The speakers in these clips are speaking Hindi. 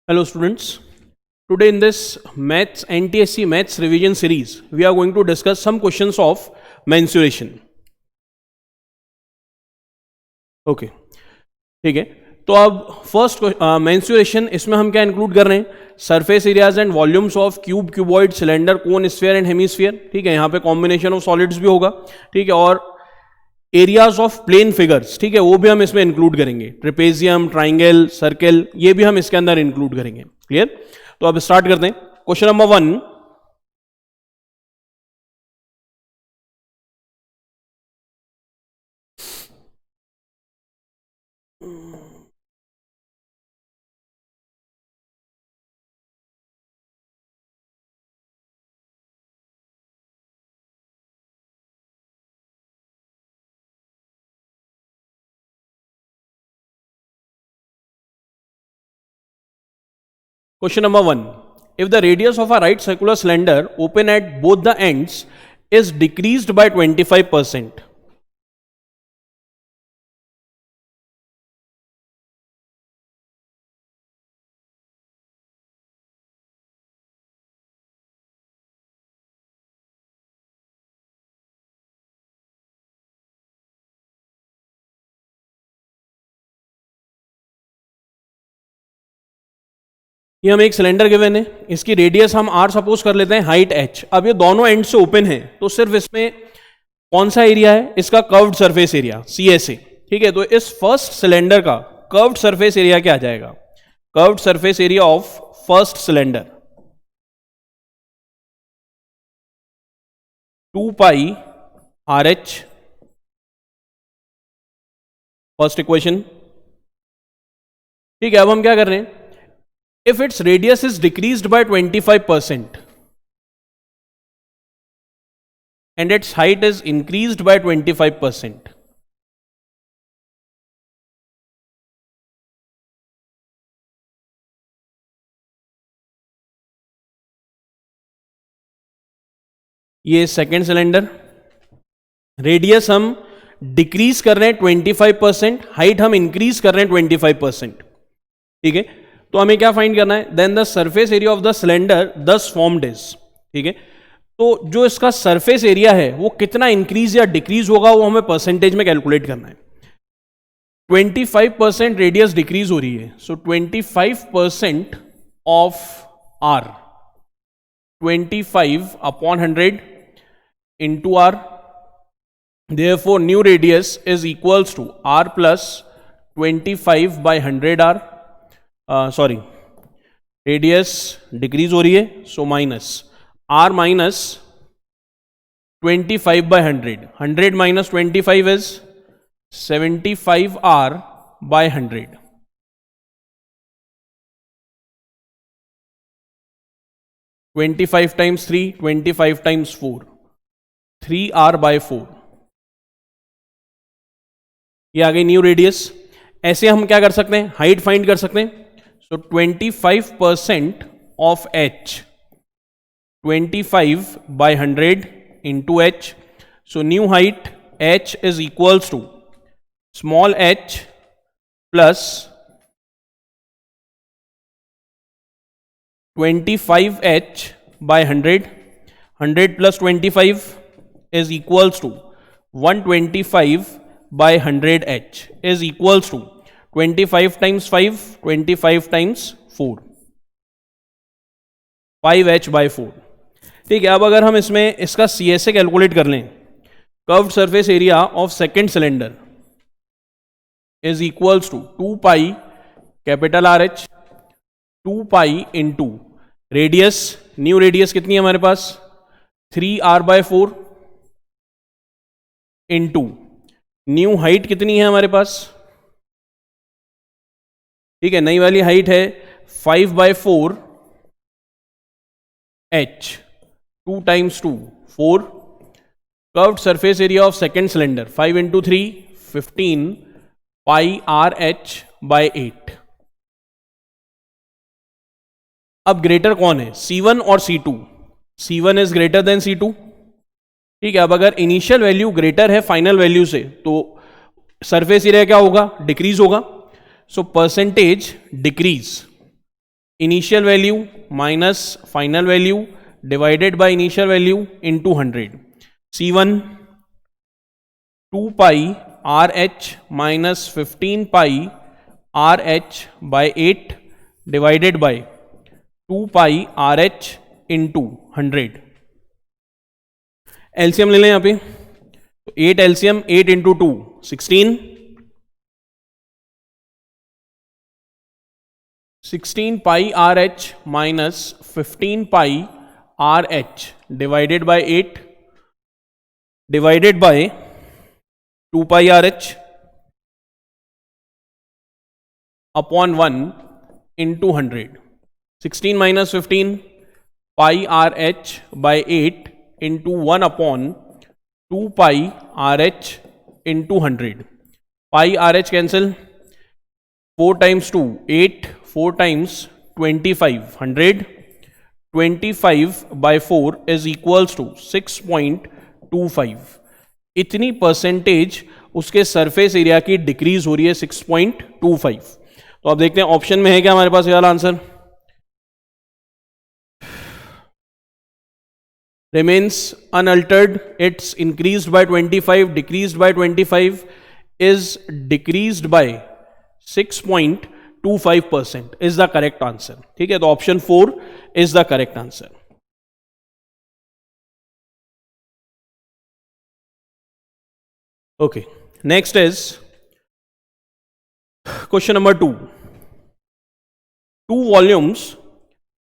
Hello students, today in this Maths NTSC Maths revision series, we are going to discuss some questions of mensuration. Okay, ठीक है. तो अब फर्स्ट mensuration इसमें हम क्या इंक्लूड कर रहे हैं? Surface areas and volumes of cube, cuboid, cylinder, cone, sphere and hemisphere. ठीक है, यहाँ पे कॉम्बिनेशन ऑफ सॉलिड्स भी होगा. ठीक है, और एरियाज ऑफ प्लेन फिगर्स, ठीक है, वो भी हम इसमें इंक्लूड करेंगे. ट्रेपेजियम, ट्राइंगल, सर्कल, ये भी हम इसके अंदर इंक्लूड करेंगे. क्लियर? तो अब स्टार्ट करते हैं. Question number 1. Question number 1. If the radius of a right circular cylinder open at both the ends is decreased by 25%. ये हमें एक सिलेंडर गिवन है, इसकी रेडियस हम r सपोज कर लेते हैं, हाइट h. अब ये दोनों एंड से ओपन है, तो सिर्फ इसमें कौन सा एरिया है? इसका कर्व्ड सरफेस एरिया CSA. ठीक है, तो इस फर्स्ट सिलेंडर का कर्व्ड सरफेस एरिया क्या आ जाएगा? Curved surface area of first cylinder 2 pi RH. First equation. ठीक है, अब हम क्या कर रहे हैं? If its radius is decreased by 25% and its height is increased by 25%, ये सेकेंड सिलेंडर, रेडियस हम डिक्रीज कर रहे हैं 25%, हाइट हम इंक्रीज कर रहे हैं 25%. ठीक है, तो हमें क्या फाइंड करना है? Then the surface area of the cylinder thus formed is. ठीक है, तो जो इसका सरफेस एरिया है वो कितना इंक्रीज या डिक्रीज होगा वो हमें परसेंटेज में कैलकुलेट करना है. 25% रेडियस डिक्रीज हो रही है, सो 25% of R, 25 upon 100 into R. Therefore new radius is equals to R plus 25 by 100R. Sorry, radius decrease हो रही है, so minus R minus 25 by 100. 100 minus 25 is 75R by 100. Twenty 25 times 3, 25 times 4, 3R by 4. ये आ गई न्यू रेडियस. ऐसे हम क्या कर सकते हैं? हाइट फाइंड कर सकते हैं. So 25% of H, 25 by 100 into H. So new height H is equals to small h plus 25H by 100. 100 plus 25 is equals to 125 by 100H is equals to 25 times 5, 25 times 4, 5H by 4. ठीक है, अब अगर हम इसमें इसका CSA कैलकुलेट कर लें, curved surface area of second cylinder is equals to 2 pi capital RH, 2 pi into radius. New radius कितनी है हमारे पास? 3R by 4 into new height कितनी है हमारे पास? ठीक है, नई वाली हाइट है 5 by 4 H, 2 times 2, 4. Curved surface area of second cylinder 5 into 3, 15 pi RH by 8. अब ग्रेटर कौन है? C1 और C2? C1 is greater than C2. ठीक है, अब अगर इनिशियल वैल्यू ग्रेटर है फाइनल वैल्यू से, तो सरफेस एरिया क्या होगा? डिक्रीज होगा. So percentage decrease initial value minus final value divided by initial value into 100. C1 2 pi R H minus 15 pi R H by 8 divided by 2 pi R H into 100. LCM ले लें यहां पे. 8 LCM 8 into 2 16. 16 pi R H minus 15 pi R H divided by 8 divided by 2 pi R H upon 1 into 100. 16 minus 15 pi R H by 8 into 1 upon 2 pi R H into 100. Pi R H cancel. 4 times 2 8 4 times 25 100. 25 by 4 is equals to 6.25. इतनी परसेंटेज उसके सरफेस एरिया की डिक्रीज हो रही है 6.25. तो अब देखते हैं ऑप्शन में है क्या हमारे पास ये वाला answer. remains unaltered, it's increased by 25, decreased by 25, is decreased by 6.25% is the correct answer. ठीक है, तो option 4 is the correct answer. Okay, next is question number 2. 2 volumes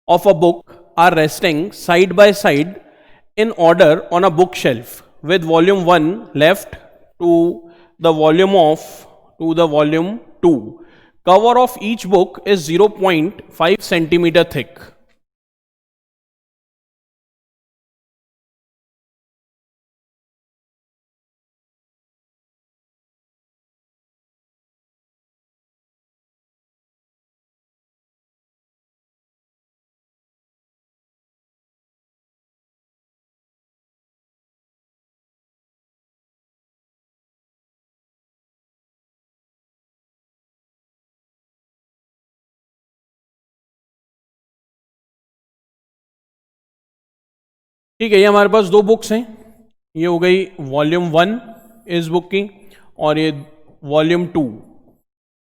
of a book are resting side by side in order on a bookshelf with volume 1 left to the volume 2. Cover of each book is 0.5 centimeter thick. ठीक है, ये हमारे पास 2 बुक्स हैं. ये हो गई वॉल्यूम 1 इस बुक की और ये वॉल्यूम 2,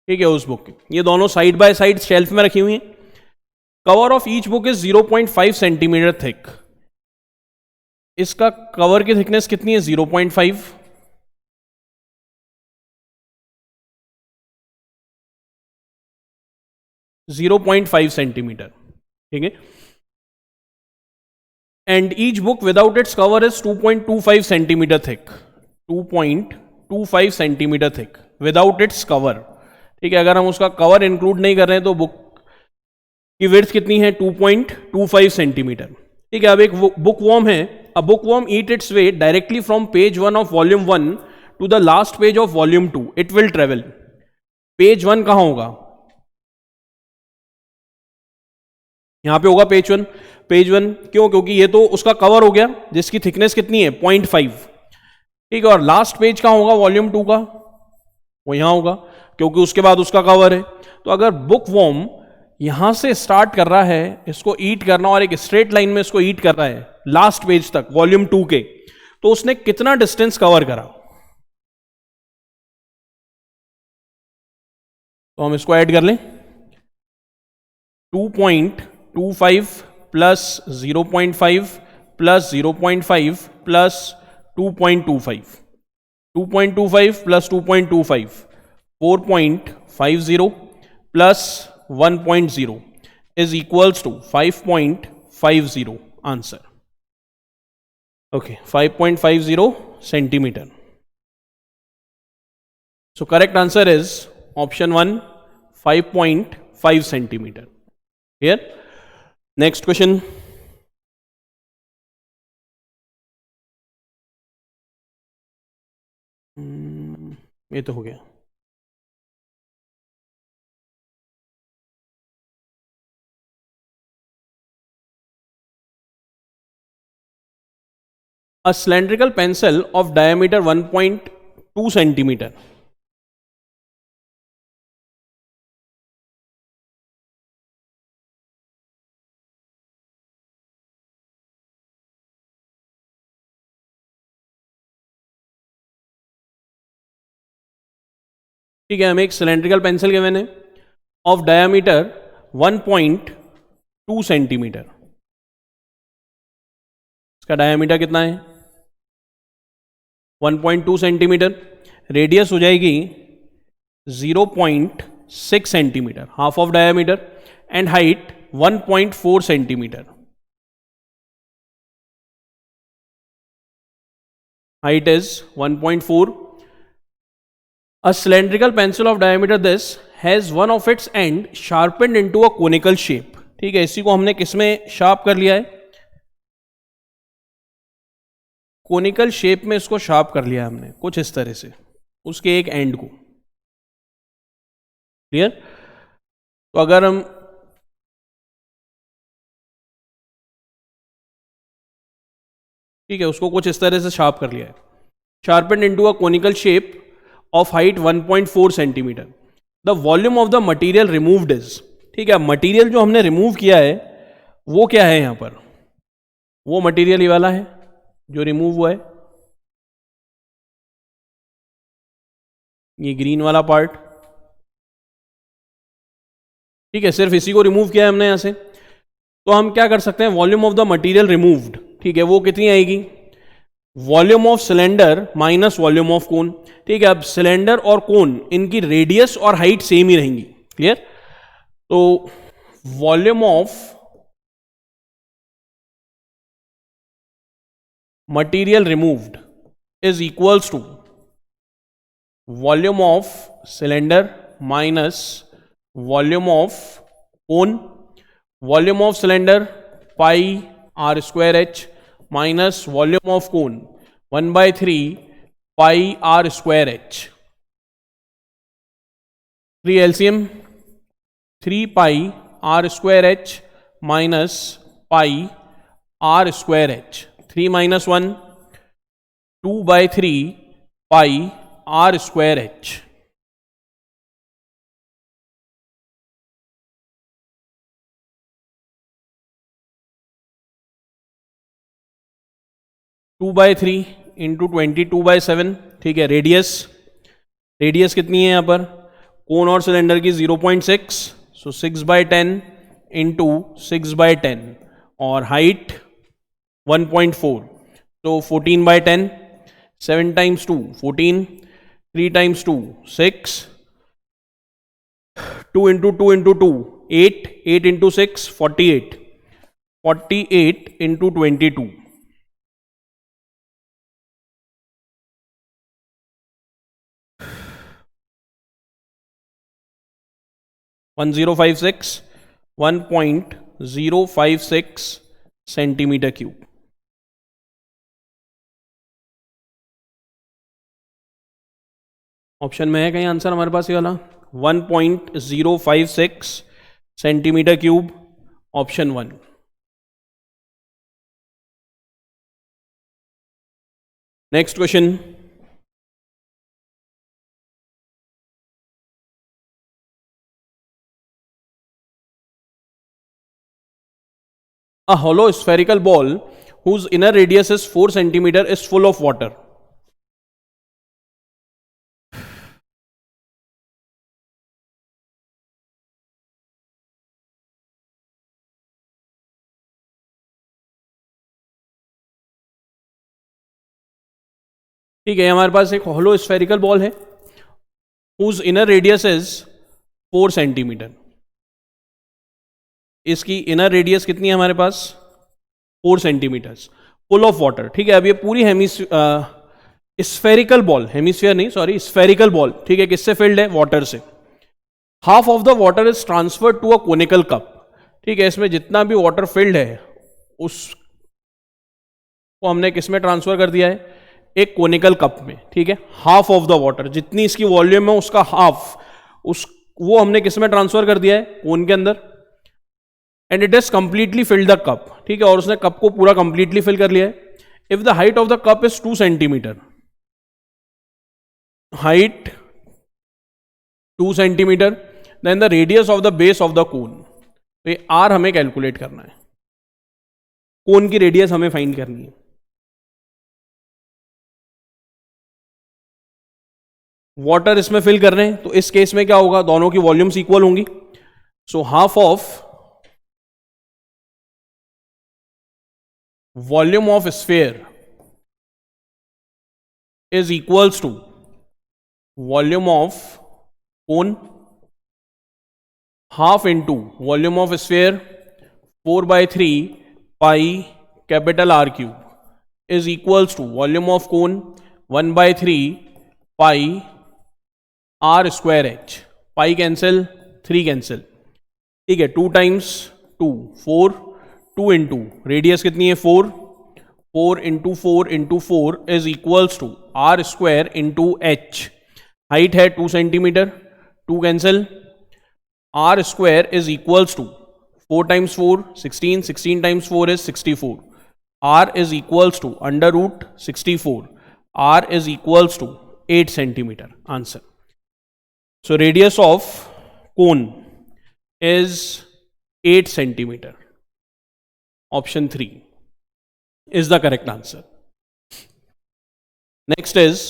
ठीक है, उस बुक की. ये दोनों साइड बाय साइड शेल्फ में रखी हुई हैं. Cover of each book is 0.5 centimetre thick. इसका कवर की थिकनेस कितनी है? 0.5. सेंटीमीटर. ठीक है. And each book without its cover is 2.25 centimetre thick. 2.25 centimetre thick without its cover. ठीक है, अगर हम उसका कवर इंक्लूड नहीं कर रहे हैं तो बुक की विड्थ कितनी है? 2.25 सेंटीमीटर. ठीक है, अब एक बुक वॉर्म है. A book worm eat its way directly from page 1 of volume 1 to the last page of volume 2. It will travel. Page 1 कहां होगा? यहां पे होगा पेज 1. पेज 1 क्यों? क्योंकि ये तो उसका कवर हो गया जिसकी थिकनेस कितनी है? 0.5. ठीक है, और लास्ट पेज कहां होगा वॉल्यूम 2 का? वो यहां होगा क्योंकि उसके बाद उसका कवर है. तो अगर बुक वॉर्म यहां से स्टार्ट कर रहा है इसको ईट करना और एक स्ट्रेट लाइन में इसको ईट कर रहा है लास्ट पेज तक वॉल्यूम 2 के, तो उसने कितना डिस्टेंस कवर करा? तो हम इसको ऐड कर लें. 2.25 plus 0.5 plus 0.5 plus 2.25. 2.25 plus 2.25 4.50 plus 1.0 is equals to 5.50. Answer. Okay, 5.50 centimeter. So correct answer is option 1, 5.5 centimeter. Here. Next question. ये तो हो गया. A cylindrical pencil of diameter 1.2 centimeter ठीक है, हमें एक सिलेंड्रिकल पेंसिल गिवन है ऑफ डायामीटर 1.2 सेंटीमीटर। इसका डायामीटर कितना है? 1.2 सेंटीमीटर। रेडियस हो जाएगी 0.6 centimetre, half of diameter, and height 1.4 centimetre. Height is 1.4. A cylindrical pencil of diameter this has one of its end sharpened into a conical shape. ठीक है, इसी को हमने किसमें शार्प कर लिया है? कोनिकल शेप में इसको शार्प कर लिया है हमने, कुछ इस तरह से, उसके एक एंड को। क्लियर? तो अगर हम ठीक है, उसको कुछ इस तरह से शार्प कर लिया है। Sharpened into a conical shape of height 1.4 centimetre. The volume of the material removed is, ठीक है, मटेरियल जो हमने रिमूव किया है वो क्या है यहां पर? वो मटेरियल ये वाला है जो रिमूव हुआ है, ये ग्रीन वाला पार्ट। ठीक है, सिर्फ इसी को रिमूव किया है हमने यहां से। तो हम क्या कर सकते हैं? Volume of the material removed, ठीक है, वो कितनी आएगी? Volume of cylinder minus volume of कोन। ठीक है, अब सिलेंडर और कोन इनकी रेडियस और हाइट सेम ही रहेंगी। क्लियर? तो volume of material removed is equals to volume of cylinder minus volume of cone. Volume of cylinder pi are square H minus volume of cone 1/3 pi are square H. 3 LCM 3 pi are square H minus pi are square H. 3 - 1 2/3 pi are square H. Two by three into 22/7। ठीक है, रेडियस कितनी है यहाँ पर? कोन और सिलेंडर की 0.6, सो 6/10 इंटू 6/10, और हाइट 1.4, तो 14/10। 7 × 2 14, 3 × 2 6, 2 × 2 × 2 8, 8 × 6 48, 48 × 22। 1056 1.056 सेंटीमीटर क्यूब। ऑप्शन में है कहीं आंसर हमारे पास ये वाला 1.056 centimetre cube, option 1। Next question. A hollow spherical ball whose inner radius is 4 centimeter is full of water. ठीक है, हमारे पास एक होलो स्फेरिकल बॉल है whose inner radius is 4 centimetre. इसकी इनर रेडियस कितनी है हमारे पास? 4 सेंटीमीटर, फुल ऑफ वाटर। ठीक है, अब ये पूरी स्फेरिकल बॉल, हेमिस्फीयर नहीं सॉरी, स्फेरिकल बॉल, ठीक है, किससे फिल्ड है? वाटर से। Half of the water is transferred to a conical cup. ठीक है, इसमें जितना भी वाटर फिल्ड है उसको हमने किस में ट्रांसफर कर दिया है? एक कोनिकल कप में। ठीक है, हाफ ऑफ द वाटर, जितनी इसकी वॉल्यूम है उसका हाफ, वो हमने किस में ट्रांसफर कर दिया है? कोन के अंदर। And it is completely filled the cup. ठीक है, और उसने कप को पूरा कंप्लीटली फिल कर लिया है। If the height of the cup is 2 centimetre, height 2 centimetre, then the radius of the base of the cone. तो ये आर हमें कैलकुलेट करना है, कोन की रेडियस हमें फाइंड करनी है। वाटर इसमें फिल कर रहे हैं, तो इस केस में क्या होगा, दोनों की वॉल्यूम्स इक्वल होंगी. So half of volume of sphere is equals to volume of cone half into volume of sphere 4 by 3 pi capital R cube is equals to volume of cone 1 by 3 pi R square h. pi cancel, 3 cancel, ठीक है. 2 टाइम्स 2 4, 2 इंटू रेडियस कितनी है 4, 4 into 4 into 4 is equals to R square into H. Height है 2 centimetre, 2 cancel, R square is equals to 4 times 4 16, 16 times 4 is 64. R is equals to under root 64. R is equals to 8 centimetre. Answer. So radius of cone is 8 centimetre. Option 3 is the correct answer. Next is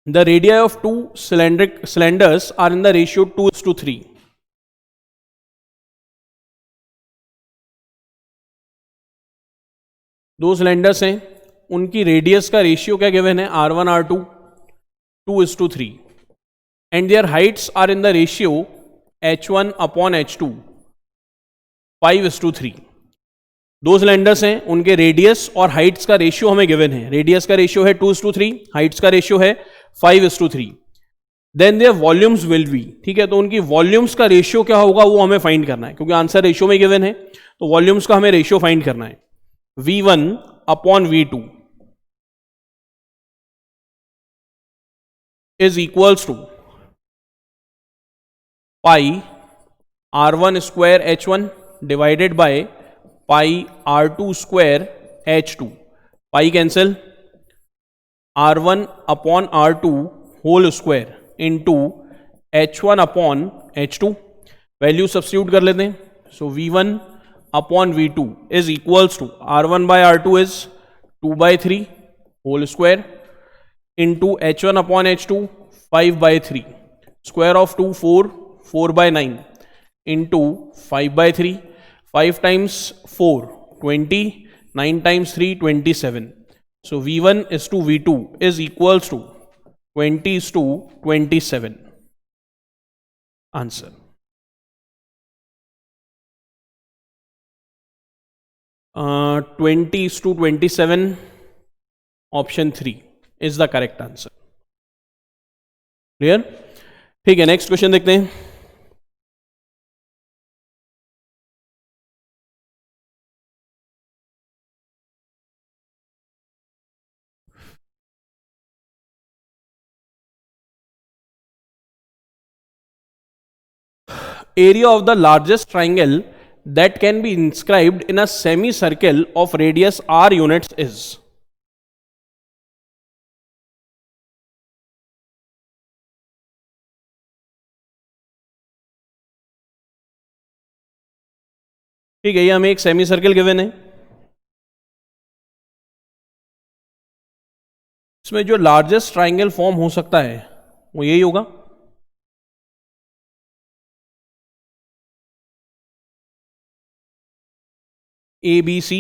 the radii of two cylinders are in the ratio 2:3. दो सिलेंडर्स हैं, उनकी रेडियस का रेशियो क्या गिवन है, R1 R2 2:3, and their heights are in the ratio H1 upon H2 5:3. दो सिलेंडर्स हैं, उनके रेडियस और हाइट्स का रेशियो हमें गिवन है. रेडियस का रेशियो है 2:3, हाइट्स का रेशियो है 5:3. Then their volumes will be, ठीक है. तो उनकी वॉल्यूम्स का रेशियो क्या होगा वो हमें फाइंड करना है, क्योंकि आंसर रेशियो में गिवन है, तो वॉल्यूम्स का हमें रेशियो फाइंड करना है. V1 upon V2 is equals to pi R1 square H1 divided by pi R2 square H2. pi cancel, R1 upon R2 whole square into H1 upon H2. Value substitute कर लेते हैं. सो V1 upon V2 is equals to R1 by R2 is 2 by 3 whole square into H1 upon H2 5 by 3. Square of 2 4, 4 by 9 into 5 by 3. 5 times 4 20, 9 times 3 27. So V1 is to V2 is equals to 20 is to 27. Answer. Uh, 20 is to 27. Option 3 is the correct answer. Clear. ठीक है, नेक्स्ट क्वेश्चन देखते हैं. Area of the largest triangle that can be inscribed in a semicircle of radius r units is. ठीक है, ये हमें एक सेमी सर्कल गिवन है. इसमें जो लार्जेस्ट ट्राइंगल फॉर्म हो सकता है वो यही होगा. ABC,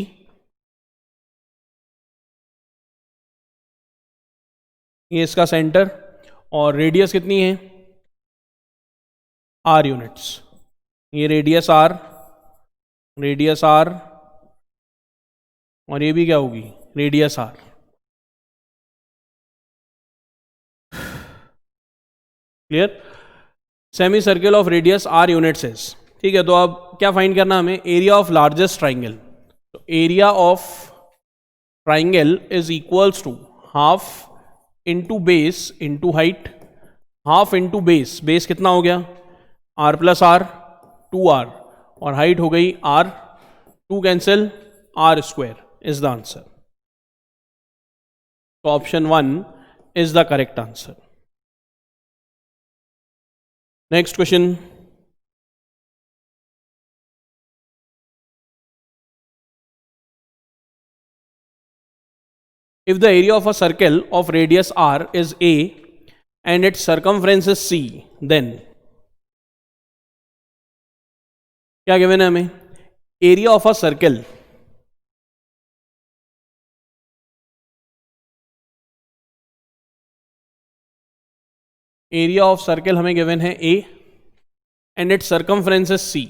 ये इसका सेंटर, और रेडियस कितनी है R यूनिट्स. ये रेडियस R, रेडियस R, और ये भी क्या होगी radius R. Clear. Semi circle of radius R units is. ठीक है, तो अब क्या फाइंड करना हमें, एरिया ऑफ लार्जेस्ट ट्राइंगल. तो area of triangle is equals to half into base into height. Half into base, base कितना हो गया R प्लस R 2R, और हाइट हो गई R. 2 cancel, R square is the answer. तो option 1 is the correct answer. Next question. If the area of a circle of radius r is a and its circumference is c, then क्या गिवन है हमें? Area of a circle, area of circle हमें गिवन है A and its circumference is C.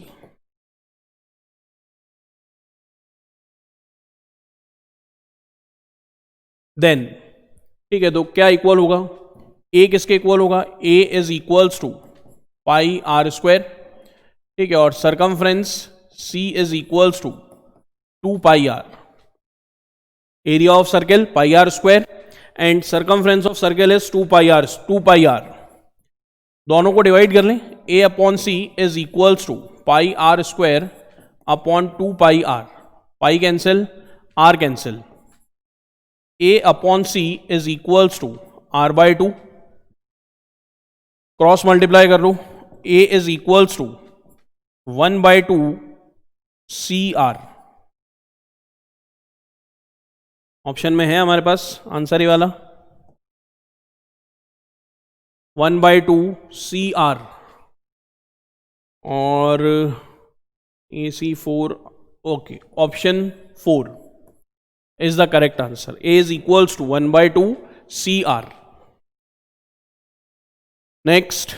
Then ठीक है, तो क्या इक्वल होगा? ए किसके इक्वल होगा? A is equals to pi are square, ठीक है, और circumference C is equals to 2 pi r. Area of circle pi are square and circumference of circle is 2 pi r. 2 pi r दोनों को डिवाइड कर लें. A upon C is equals to pi are square upon 2 pi r. Pi cancel, r cancel. A upon C is equals to r by 2. Cross multiply कर लो. A is equals to 1 by 2 C r. Option में है हमारे पास आंसर ही वाला 1 बाय 2 सी आर और ए सी 4. Okay, option 4 is the correct answer. A is equals to 1 by 2 CR. Next,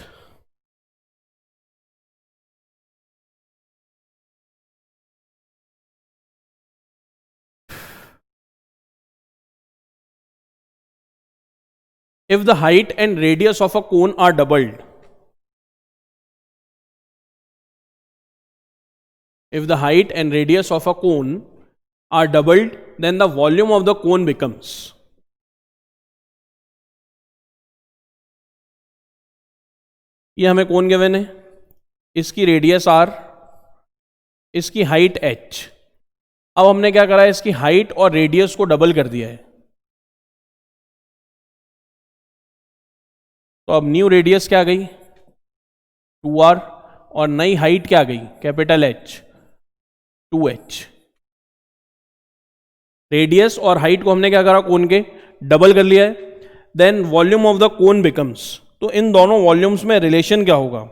if the height and radius of a cone are doubled, if the height and radius of a cone are doubled, then the volume of the cone becomes. ये हमें कौन गिवन है? इसकी रेडियस r, इसकी हाइट h. अब हमने क्या करा है? इसकी हाइट और रेडियस को डबल कर दिया है. तो अब न्यू रेडियस क्या गई? 2r और नई हाइट क्या गई? Capital H, 2h. रेडियस और हाइट को हमने क्या करा? कोन के डबल कर लिया है. Then volume of the cone becomes. तो इन दोनों वॉल्यूम्स में रिलेशन क्या होगा?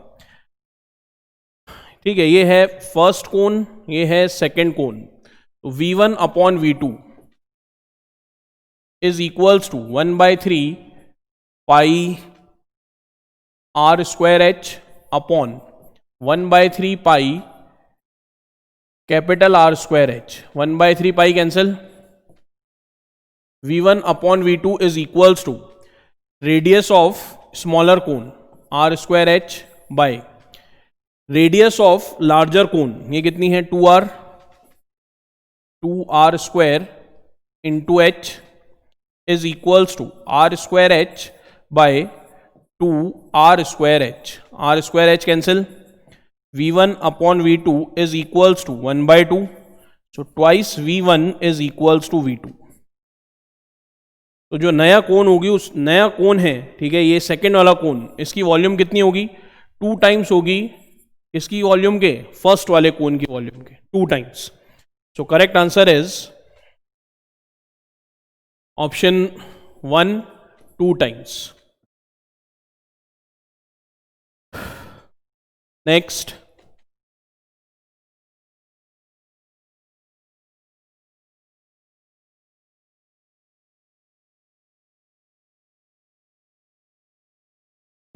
ठीक है, ये है फर्स्ट कोन, ये है सेकेंड कोन. तो V1 upon V2 is equals to 1 by 3 pi are square H upon 1 by 3 pi capital R square H. 1 by 3 pi cancel. V1 upon V2 is equals to radius of smaller cone r square h by radius of larger cone. ये कितनी है? 2r. 2r square into h is equals to r square h by 2r square h. r square h cancel. V1 upon V2 is equals to 1 by 2. So twice V1 is equals to V2. तो जो नया कोन होगी, उस नया कोन है, ठीक है, ये सेकेंड वाला कोन, इसकी वॉल्यूम कितनी होगी? 2 टाइम्स होगी इसकी वॉल्यूम के फर्स्ट वाले कोन की वॉल्यूम के 2 times. So correct answer is option 1, 2 times. Next,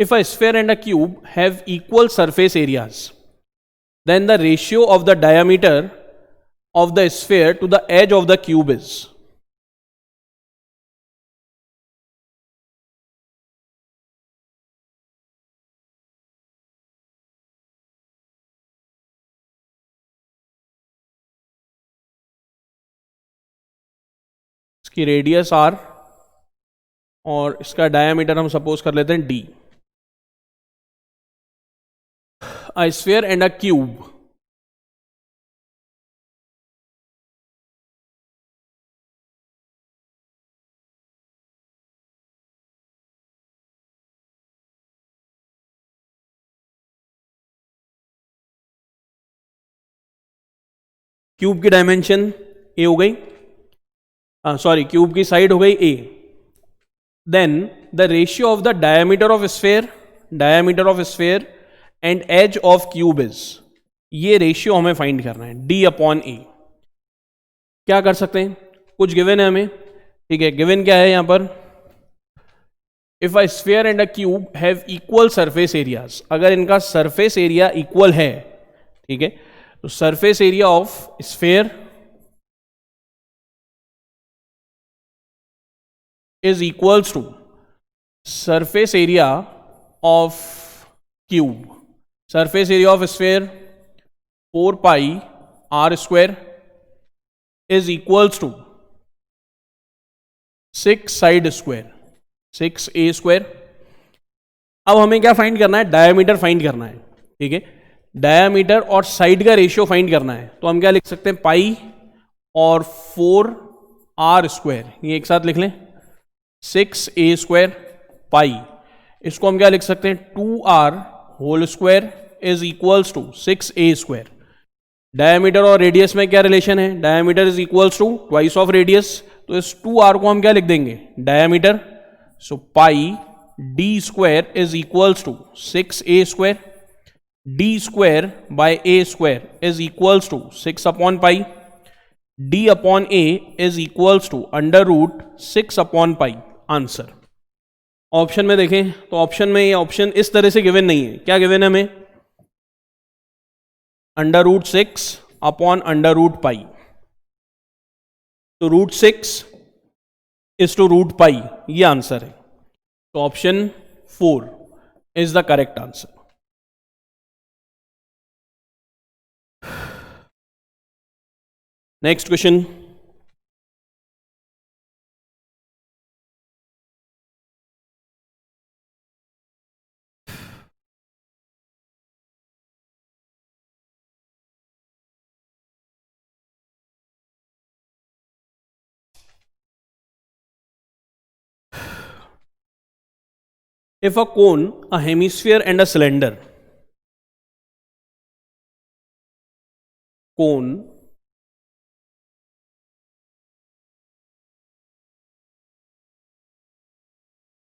if a sphere and a cube have equal surface areas, then the ratio of the diameter of the sphere to the edge of the cube is. इसकी रेडियस r और इसका डायमीटर हम सपोज कर लेते हैं d. A sphere and a cube cube की डायमेंशन ए हो गई. सॉरी, क्यूब की साइड हो गई A, then the ratio of the diameter of sphere and edge of cube is, ये रेशियो हमें फाइंड करना है, d अपॉन ए। क्या कर सकते हैं, कुछ गिवन है हमें, ठीक है, गिवन क्या है यहां पर, if a sphere and a cube have equal surface areas, अगर इनका सरफेस एरिया इक्वल है, ठीक है, तो surface area of sphere is equals to surface area of cube, surface area of sphere 4 pi r square is equals to 6 side square 6a square। अब हमें क्या फाइंड करना है, डायमीटर फाइंड करना है, ठीक है, डायमीटर और साइड का रेशियो फाइंड करना है, तो हम क्या लिख सकते हैं, पाई और 4r स्क्वायर, ये एक साथ लिख लें, 6a स्क्वायर पाई, इसको हम क्या लिख सकते हैं, 2r whole square is equals to 6a square. Diameter और रेडियस में क्या रिलेशन है, diameter is equals to twice of radius, तो इस 2r को हम क्या लिख देंगे, diameter, so pi d square is equals to 6a square, d square by a square is equals to 6 upon pi, d upon a is equals to under root 6 upon pi. Answer option में देखें तो ऑप्शन में ये ऑप्शन इस तरह से गिवन नहीं है, क्या गिवन है हमें, under root 6 upon under root pi, तो root 6 is two root pi, ये आंसर है, तो option 4 is the correct answer. Next question, if a cone, a hemisphere and a cylinder, cone,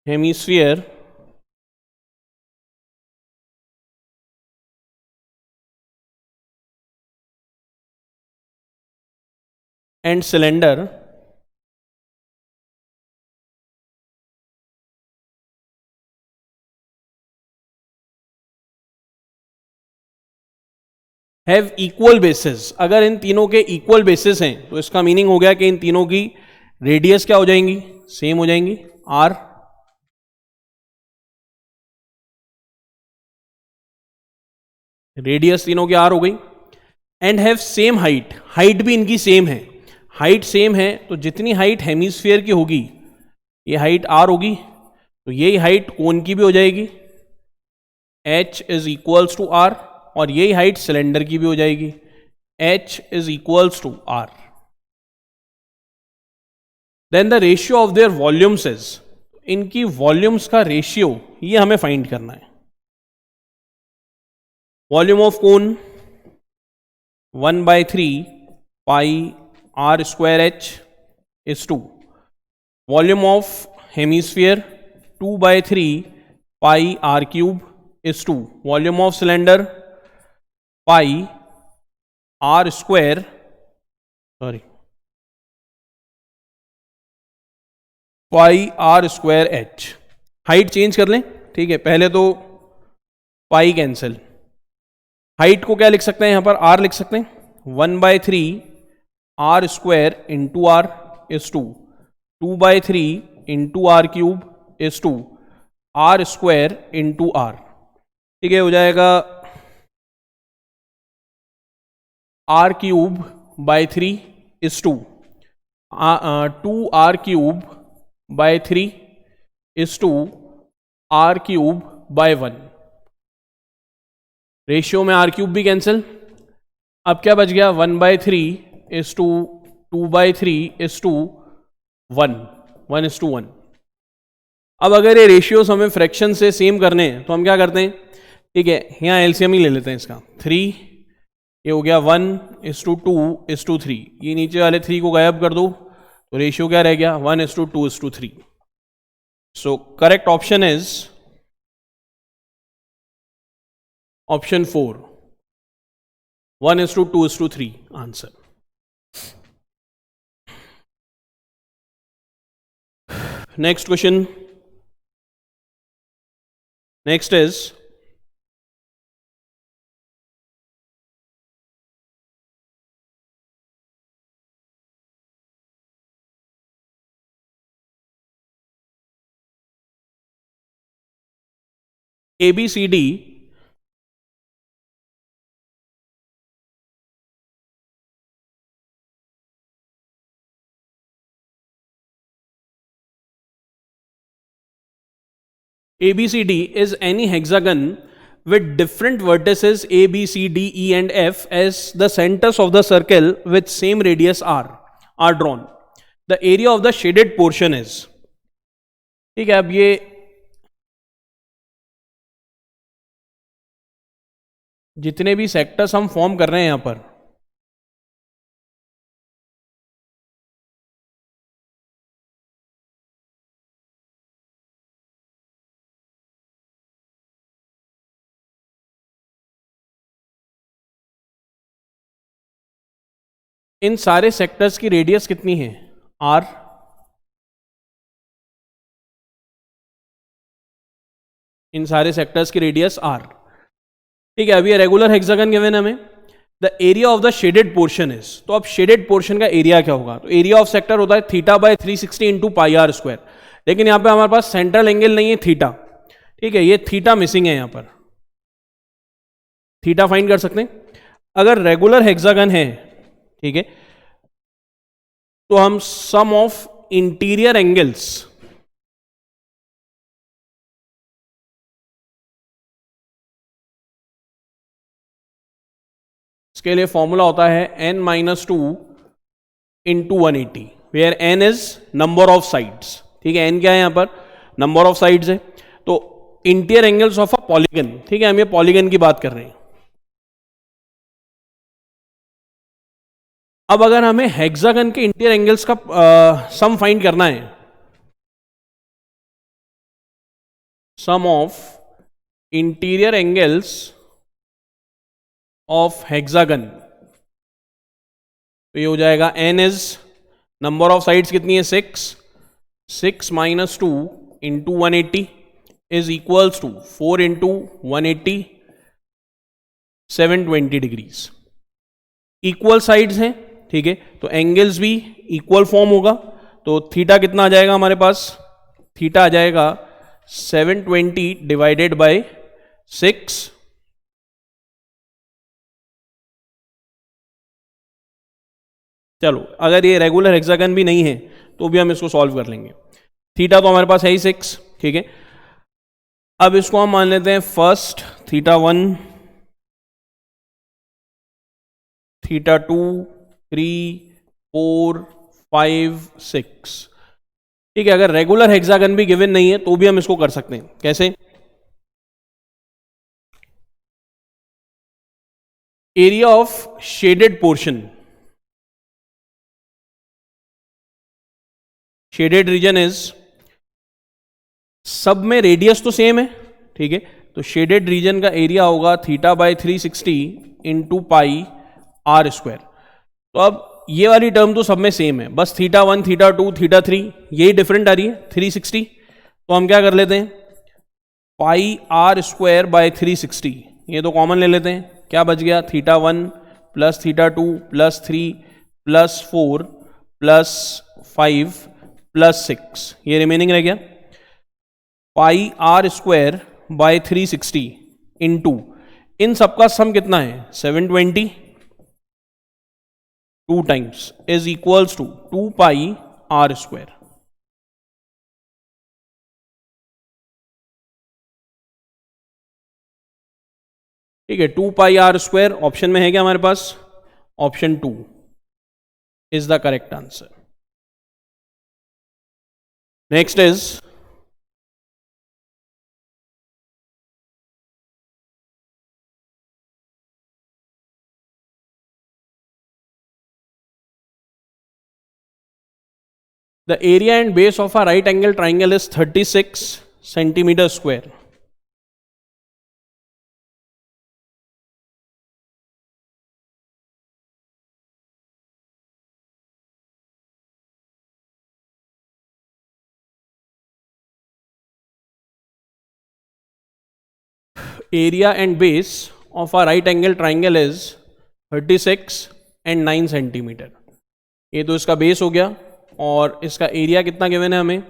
hemisphere and cylinder have equal basis, अगर इन तीनों के इक्वल बेसिस हैं तो इसका मीनिंग हो गया कि इन तीनों की रेडियस क्या हो जाएंगी, सेम हो जाएंगी, आर, रेडियस तीनों की आर हो गई, and have same height, height भी इनकी सेम है, हाइट सेम है, तो जितनी हाइट हेमिस्फीयर की होगी ये हाइट आर होगी, तो यही हाइट कोन की भी हो जाएगी, h is equals to R, और यही हाइट सिलेंडर की भी हो जाएगी, h is equals to R. Then the ratio of their volumes is, इनकी वॉल्यूम्स का रेशियो ये हमें फाइंड करना है। Volume of cone 1/3 pi r square h is to, volume of hemisphere 2/3 pi r cube is to, volume of cylinder pi r square, sorry, pi r square h। Height change कर लें, ठीक है, पहले तो पाई कैंसिल, हाइट को क्या लिख सकते हैं, यहां पर r लिख सकते हैं, 1/3 r square into r is to, 2/3 into r cube is to r square into r, ठीक है, हो जाएगा r cube by 3 is to 2r cube by 3 is to r cube by 1, ratio में r क्यूब भी कैंसिल, अब क्या बच गया, 1/3 is to 2/3 is to 1 is to 1। अब अगर ये रेशियोस हमें फ्रैक्शन से सेम करने हैं तो हम क्या करते हैं, ठीक है, यहाँ एलसीएम ही ले लेते हैं इसका, 3 ये हो गया 1 इज टू 2 इज टू 3, ये नीचे वाले 3 को गायब कर दो, तो रेशियो क्या रह गया, 1:2:3. So correct option is option 4, 1:2:3 answer. Next question. Next is ABCD. ABCD is any hexagon with different vertices A, B, C, D, E and F as the centers of the circle with same radius R are drawn. The area of the shaded portion is. ठीक है, अब ये जितने भी सेक्टर्स हम फॉर्म कर रहे हैं यहां पर, इन सारे सेक्टर्स की रेडियस कितनी है, आर. इन सारे सेक्टर्स की रेडियस आर. ठीक है, अभी ये रेगुलर हेक्सागन गिवन हमें. The area of the shaded portion is, तो अब शेडेड पोर्शन का एरिया क्या होगा, तो एरिया ऑफ सेक्टर होता है θ/360 इंटू पाई आर स्क्वायर. लेकिन यहां पे हमारे पास सेंट्रल एंगल नहीं है थीटा. ठीक है, ये थीटा मिसिंग है, यहां पर थीटा फाइंड कर सकते हैं. अगर रेगुलर हेक्सागन है, ठीक है, तो हम सम ऑफ इंटीरियर एंगल्स, इसके लिए फॉर्मूला होता है n-2 into 180, where n is number of sides. ठीक है, n क्या है यहां पर, नंबर ऑफ साइड्स है. तो interior angles of a polygon, ठीक है, हम ये पॉलीगन की बात कर रहे हैं. अब अगर हमें हेक्सागन के इंटीरियर एंगल्स का सम फाइंड करना है, sum of interior angles of hexagon, तो ये हो जाएगा n is number of sides कितनी है, 6 minus 2 into 180 is equals to 4 into 180, 720 degrees. Equal sides हैं, ठीक है, तो एंगल्स भी इक्वल फॉर्म होगा. तो थीटा कितना आ जाएगा हमारे पास, थीटा आ जाएगा 720 डिवाइडेड बाय 6. चलो, अगर ये रेगुलर हेक्सागन भी नहीं है तो भी हम इसको सॉल्व कर लेंगे. थीटा तो हमारे पास है ही 6, ठीक है. अब इसको हम मान लेते हैं फर्स्ट θ1, θ2, 3, 4, 5, 6. ठीक है, अगर रेगुलर हेक्सागन भी गिवन नहीं है तो भी हम इसको कर सकते हैं. कैसे, area of shaded portion, shaded region is, सब में रेडियस तो सेम है, ठीक है, तो शेडेड रीजन का एरिया होगा θ/360 इंटू पाई आर स्क्वायर. तो अब ये वाली टर्म तो सब में सेम है, बस θ1, θ2, θ3 यही डिफरेंट आ रही है 360. तो हम क्या कर लेते हैं, पाई आर स्क्वायर बाय 360, ये तो कॉमन ले लेते हैं. क्या बच गया, θ1 plus θ2 plus 3 plus 4 plus 5 plus 6, ये रिमेनिंग रह गया. Pi are square by 360 into, इन सबका सम कितना है, 720, 2 times is equals to 2 pi are square. ठीक है, 2 पाई आर स्क्वायर ऑप्शन में है क्या हमारे पास, option 2 is the correct answer. Next is the area and base of a right angle triangle is 36 centimetre square. Area and base of a right angle triangle is 36 and 9 centimetre. ये तो इसका बेस हो गया और इसका एरिया कितना गिवन है हमें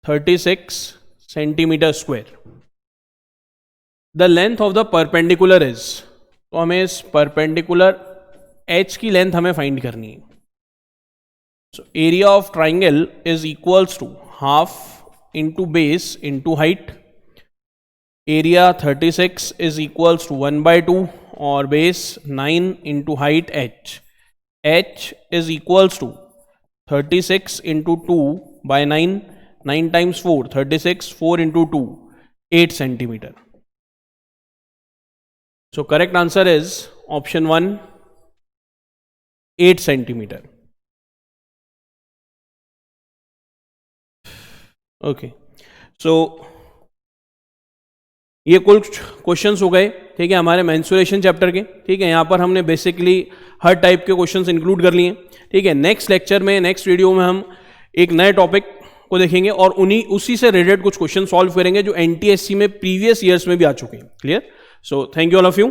36 centimetre square. The length of the perpendicular is, तो हमें इस परपेंडिकुलर एच की लेंथ हमें फाइंड करनी है. So area of triangle is equals to half into base into height. Area 36 is equals to 1/2 और base 9 into height h. h is equals to 36 into 2/9, 9 times 4 36, 4 into 2 8 centimetre. So correct answer is option 1 8 centimetre. Okay, सो ये कुल क्वेश्चंस हो गए. ठीक है, हमारे मेंसुरेशन चैप्टर के. ठीक है, यहाँ पर हमने बेसिकली हर टाइप के क्वेश्चंस इंक्लूड कर लिए. ठीक है, नेक्स्ट लेक्चर में, नेक्स्ट वीडियो में हम एक नए टॉपिक को देखेंगे और उसी से रिलेटेड कुछ क्वेश्चन सॉल्व करेंगे जो एनटीएससी में प्रीवियस ईयर्स में भी आ चुके हैं. Clear? So thank you all of you.